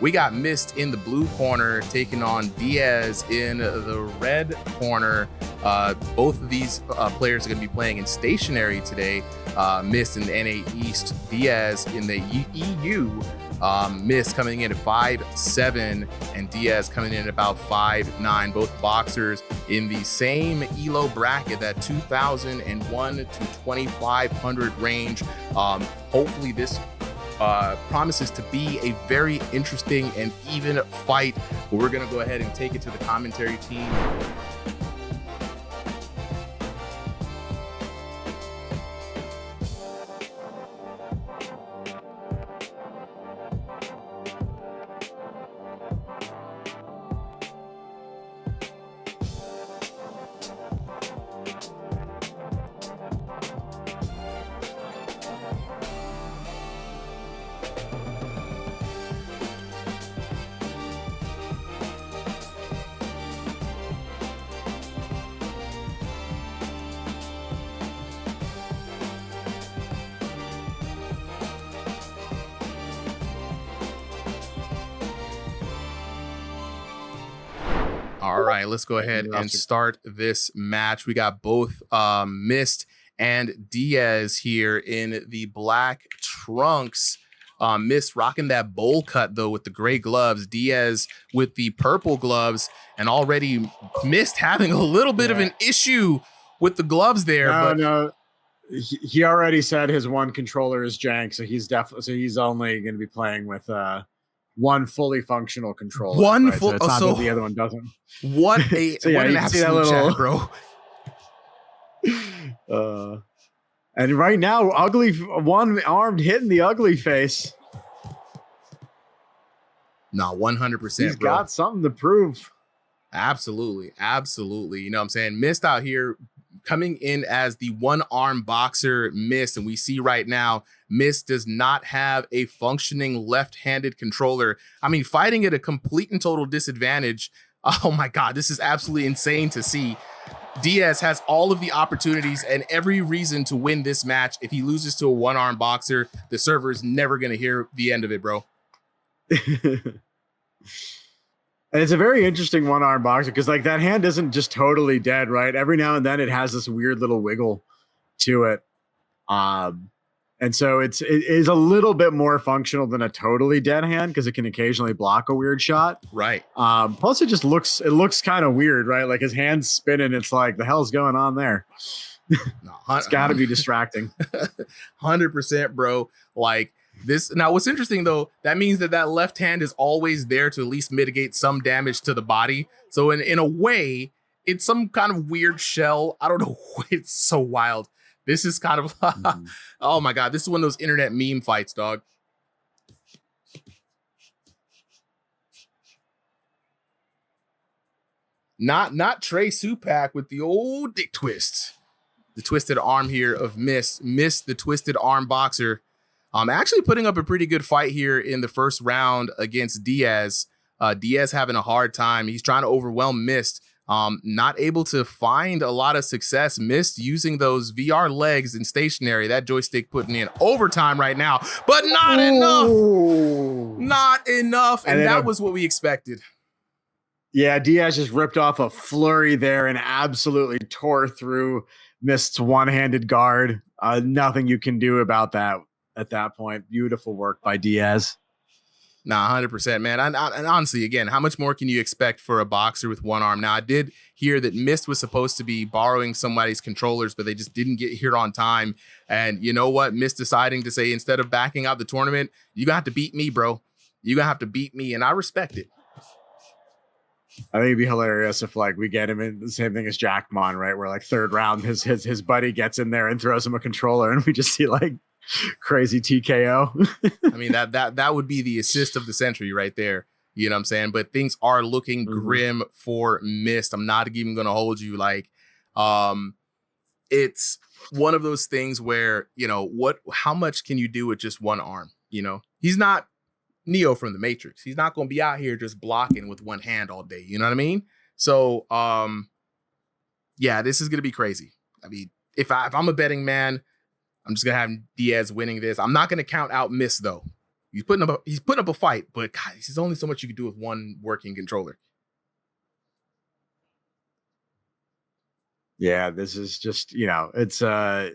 We got Mist in the blue corner taking on Diaz in the red corner. Both of these players are going to be playing in stationary today. Mist in the NA East, Diaz in the EU. Mist coming in at 5'7", and Diaz coming in at about 5'9". Both boxers in the same ELO bracket, that 2,001 to 2,500 range. Hopefully this promises to be a very interesting and even fight. But we're going to go ahead and take it to the commentary team. All right, let's go ahead and start this match. We got both Mist and Diaz here in the black trunks. Mist rocking that bowl cut, though, with the gray gloves. Diaz with the purple gloves. And already Mist having a little bit of an issue with the gloves there. No. He already said his one controller is jank, so he's only going to be playing with one fully functional controller. One full, so it's not that the other one doesn't. What a so yeah, what an absolute chat, bro. And right now, one armed hitting the ugly face. No, 100%. He's got something to prove. Absolutely. You know what I'm saying? Mist out here coming in as the one-arm boxer, Mist, and we see right now Mist does not have a functioning left-handed controller. I mean, fighting at a complete and total disadvantage. Oh my God, this is absolutely insane to see. Diaz has all of the opportunities and every reason to win this match. If he loses to a one-arm boxer, the server is never going to hear the end of it, bro. And it's a very interesting one-arm boxer because like that hand isn't just totally dead, right? Every now and then it has this weird little wiggle to it. And so it is a little bit more functional than a totally dead hand because it can occasionally block a weird shot. Right. Plus it looks kind of weird, right? Like his hand's spinning. It's like, the hell's going on there? No, it's got to be distracting. 100%, bro. Like this. Now, what's interesting, though, that means that left hand is always there to at least mitigate some damage to the body. So in a way, it's some kind of weird shell. I don't know. It's so wild. This is kind of, oh my God, this is one of those internet meme fights, dog. Not Trey Supak with the old dick twist. The twisted arm here of Mist, the twisted arm boxer. Actually putting up a pretty good fight here in the first round against Diaz. Diaz having a hard time. He's trying to overwhelm Mist. Not able to find a lot of success. Mist using those VR legs in stationary. That joystick putting in overtime right now, but not enough. Not enough. And that was what we expected. Yeah, Diaz just ripped off a flurry there and absolutely tore through Mist's one-handed guard. Nothing you can do about that at that point. Beautiful work by Diaz. Nah, 100%, man. And honestly, again, how much more can you expect for a boxer with one arm? Now, I did hear that Mist was supposed to be borrowing somebody's controllers, but they just didn't get here on time. And you know what? Mist deciding to say, instead of backing out the tournament, you're going to have to beat me, bro. You're going to have to beat me, and I respect it. I think it'd be hilarious if like we get him in the same thing as Jackmon, right? Where like third round, his buddy gets in there and throws him a controller, and we just see like crazy TKO. I mean, that would be the assist of the century right there. You know what I'm saying? But things are looking grim for Mist. I'm not even going to hold you. Like, it's one of those things where, you know, how much can you do with just one arm? You know, he's not Neo from the Matrix. He's not going to be out here just blocking with one hand all day. You know what I mean? So, yeah, this is going to be crazy. I mean, if I'm a betting man, I'm just going to have Diaz winning this. I'm not going to count out Mist, though. He's putting up a fight, but God, there's only so much you can do with one working controller. Yeah, this is just, it's a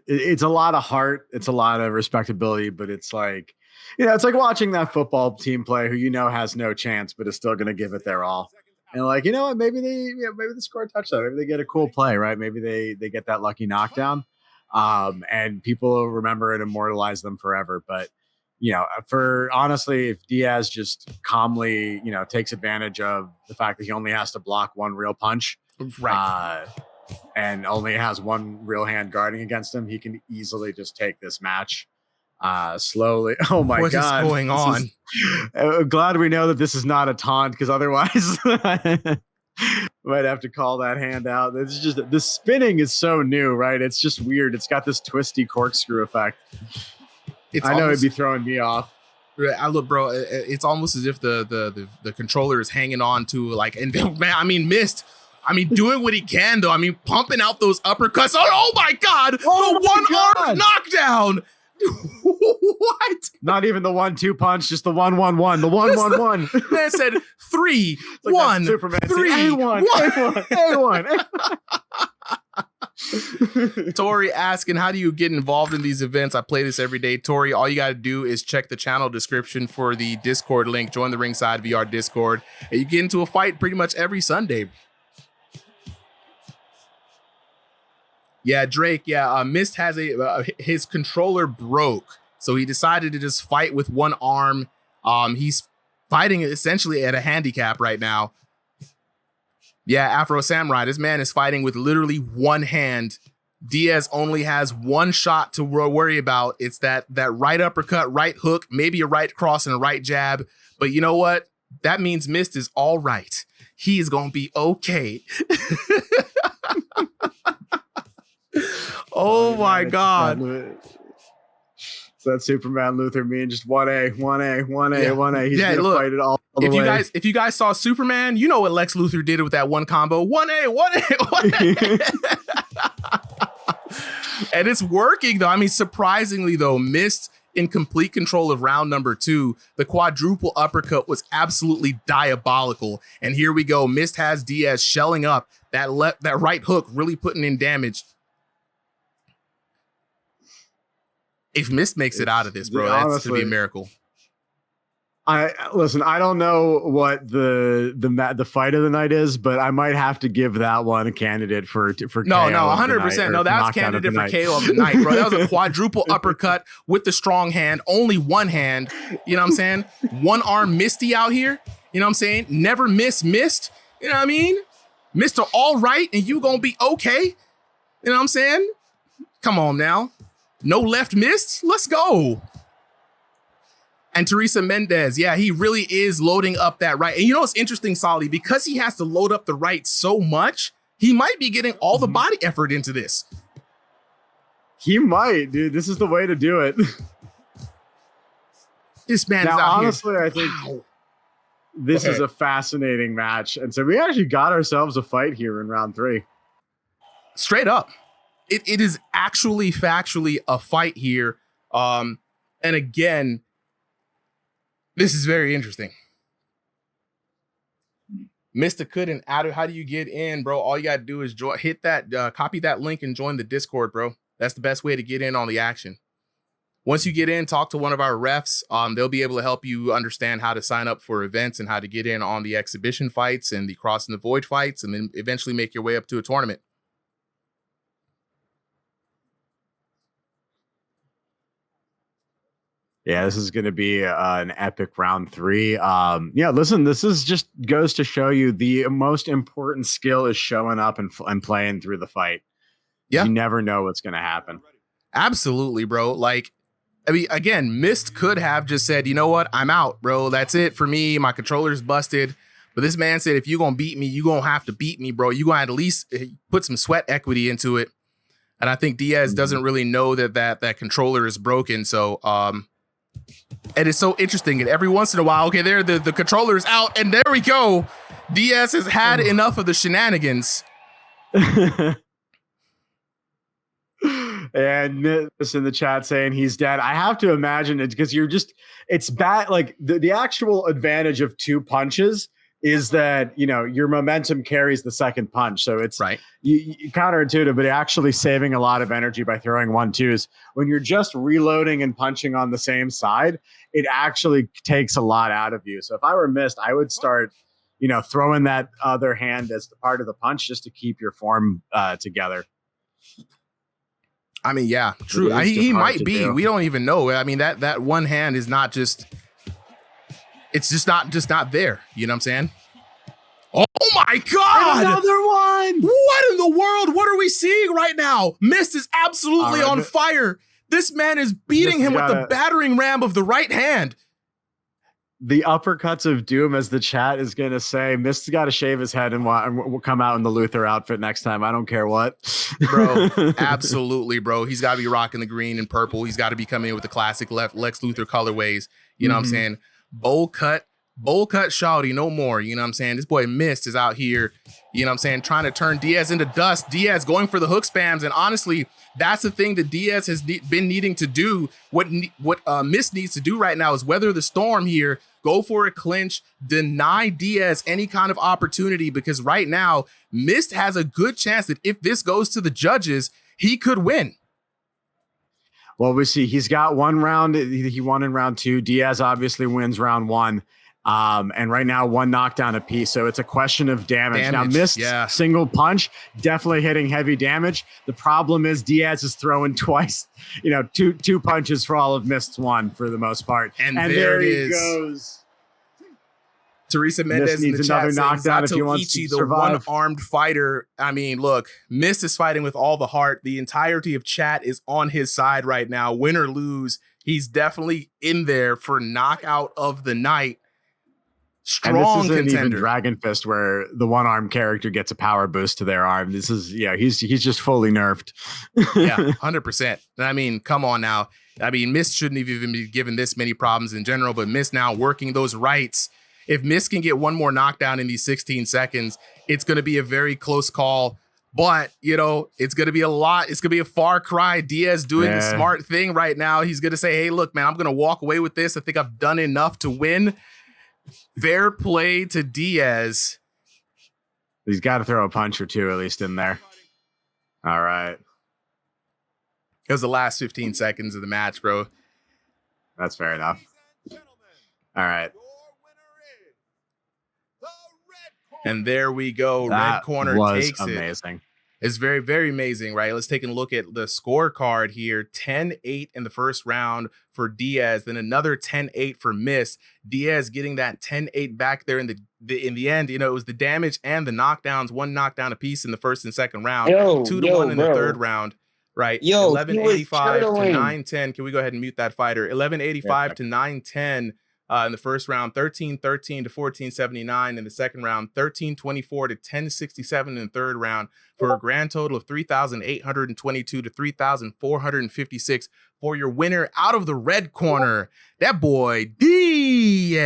lot of heart, it's a lot of respectability, but it's like, it's like watching that football team play who has no chance, but is still going to give it their all. And like, you know what, maybe they score a touchdown, maybe they get a cool play, right? Maybe they get that lucky knockdown, and people will remember and immortalize them forever. But for honestly, if Diaz just calmly, takes advantage of the fact that he only has to block one real punch, right? And only has one real hand guarding against him, he can easily just take this match slowly. Oh my God. What is going on? I'm glad we know that this is not a taunt, because otherwise might have to call that hand out. It's just, the spinning is so new, right? It's just weird. It's got this twisty corkscrew effect. I know it'd be throwing me off. I look, bro, it's almost as if the controller is hanging on to Mist. Doing what he can, though. Pumping out those uppercuts. Oh my God! The one-arm knockdown! What? Not even the 1-2 punch, just the 1-1-1. The 1-1-1. Man said 3, like 1, Superman 3, A1. Tori asking, how do you get involved in these events? I play this every day. Tori, all you got to do is check the channel description for the Discord link. Join the Ringside VR Discord, and you get into a fight pretty much every Sunday. Yeah, Drake. Yeah, Mist has his controller broke, so he decided to just fight with one arm. He's fighting essentially at a handicap right now. Yeah, Afro Samurai. This man is fighting with literally one hand. Diaz only has one shot to worry about. It's that right uppercut, right hook, maybe a right cross and a right jab. But you know what? That means Mist is all right. He is gonna be okay. Oh my God. It's that Superman Luther meme, just 1A. He's gonna fight it all the way. If you guys saw Superman, you know what Lex Luthor did with that one combo. 1A. And it's working though. Surprisingly though, Mist in complete control of round number 2. The quadruple uppercut was absolutely diabolical. And here we go. Mist has Diaz shelling up. That right hook really putting in damage. If Mist makes it out of this, bro, that's gonna be a miracle. I don't know what the fight of the night is, but I might have to give that one a candidate for KO 100%. No, that's candidate for KO of the night, bro. That was a quadruple uppercut with the strong hand, only one hand. You know what I'm saying? One arm Misty out here. You know what I'm saying? Never Mist. You know what I mean? Mr. All Right, and you gonna be okay. You know what I'm saying? Come on now. No left Mist. Let's go. And Teresa Mendez, yeah, he really is loading up that right. And you know what's interesting, Solly? Because he has to load up the right so much, he might be getting all the body effort into this. He might, dude. This is the way to do it. This man is out honestly, here. I think this is a fascinating match. And so we actually got ourselves a fight here in round 3. Straight up. It is actually factually a fight here. And again, this is very interesting. Mr. Couldn't add it. How do you get in, bro? All you got to do is hit that, copy that link and join the Discord, bro. That's the best way to get in on the action. Once you get in, talk to one of our refs. They'll be able to help you understand how to sign up for events and how to get in on the exhibition fights and the Crossing the Void fights, and then eventually make your way up to a tournament. Yeah, this is going to be an epic round 3. Yeah, listen, this is just goes to show you the most important skill is showing up and playing through the fight. Yeah, you never know what's going to happen. Absolutely, bro. Like, again, Mist could have just said, you know what, I'm out, bro. That's it for me. My controller's busted. But this man said, if you're going to beat me, you're going to have to beat me, bro. You're going to at least put some sweat equity into it. And I think Diaz doesn't really know that controller is broken. So, and it's so interesting. And every once in a while, okay, there the controller is out, and there we go. Diaz has had enough of the shenanigans. And this in the chat saying he's dead. I have to imagine it's because it's bad. Like the actual advantage of 2 punches is that, your momentum carries the second punch. So it's right. You counterintuitive, but actually saving a lot of energy by throwing 1-2s. When you're just reloading and punching on the same side, it actually takes a lot out of you. So if I were missed, I would start, throwing that other hand as the part of the punch just to keep your form together. I mean, yeah, true. He might be. We don't even know. I mean, that one hand is not just. It's just not there. You know what I'm saying? Oh my God! And another one. What in the world? What are we seeing right now? Mist is absolutely on fire. This man is beating him with the battering ram of the right hand. The uppercuts of doom, as the chat is going to say. Mist's got to shave his head and we'll come out in the Luther outfit next time. I don't care what. Bro, absolutely, bro. He's got to be rocking the green and purple. He's got to be coming in with the classic Lex Luthor colorways. You know what I'm saying? Bowl cut shouty, no more. You know what I'm saying? This boy Mist is out here, you know what I'm saying, trying to turn Diaz into dust. Diaz going for the hook spams. And honestly, that's the thing that Diaz has been needing to do. What Mist needs to do right now is weather the storm here, go for a clinch, deny Diaz any kind of opportunity, because right now, Mist has a good chance that if this goes to the judges, he could win. Well, we see he's got 1 round. He won in round 2. Diaz obviously wins round 1. And right now 1 knockdown apiece. So it's a question of damage. Now Mist single punch, definitely hitting heavy damage. The problem is Diaz is throwing twice, two punches for all of Mist's 1 for the most part. And there he goes. Teresa Mendez in the chat saying Zato Ichi, the one-armed fighter. I mean, look, Mist is fighting with all the heart. The entirety of chat is on his side right now. Win or lose, he's definitely in there for knockout of the night. Strong and this isn't contender. Even Dragon Fist, where the one-armed character gets a power boost to their arm. This is, he's just fully nerfed. Yeah, 100%. I mean, come on now. I mean, Mist shouldn't have even be given this many problems in general, but Mist now working those rights. If Mist can get 1 more knockdown in these 16 seconds, it's going to be a very close call. But, it's going to be a lot. It's going to be a far cry. Diaz doing the smart thing right now. He's going to say, hey, look, man, I'm going to walk away with this. I think I've done enough to win. Fair play to Diaz. He's got to throw a punch or 2 at least in there. All right. It was the last 15 seconds of the match, bro. That's fair enough. All right. And there we go. That red corner takes amazing. It's very, very amazing, right? Let's take a look at the scorecard here. 10-8 in the first round for Diaz, then another 10-8 for Mist. Diaz getting that 10-8 back there in the end. It was the damage and the knockdowns, 1 knockdown apiece in the first and second round, 2-1 in the third round. Right. 1185 to 910. Can we go ahead and mute that fighter? 1185 to 910. In the first round, 13-13 to 1479 in the second round, 13-24 to 1067 in the third round, for a grand total of 3,822 to 3,456 for your winner out of the red corner, that boy Diaz.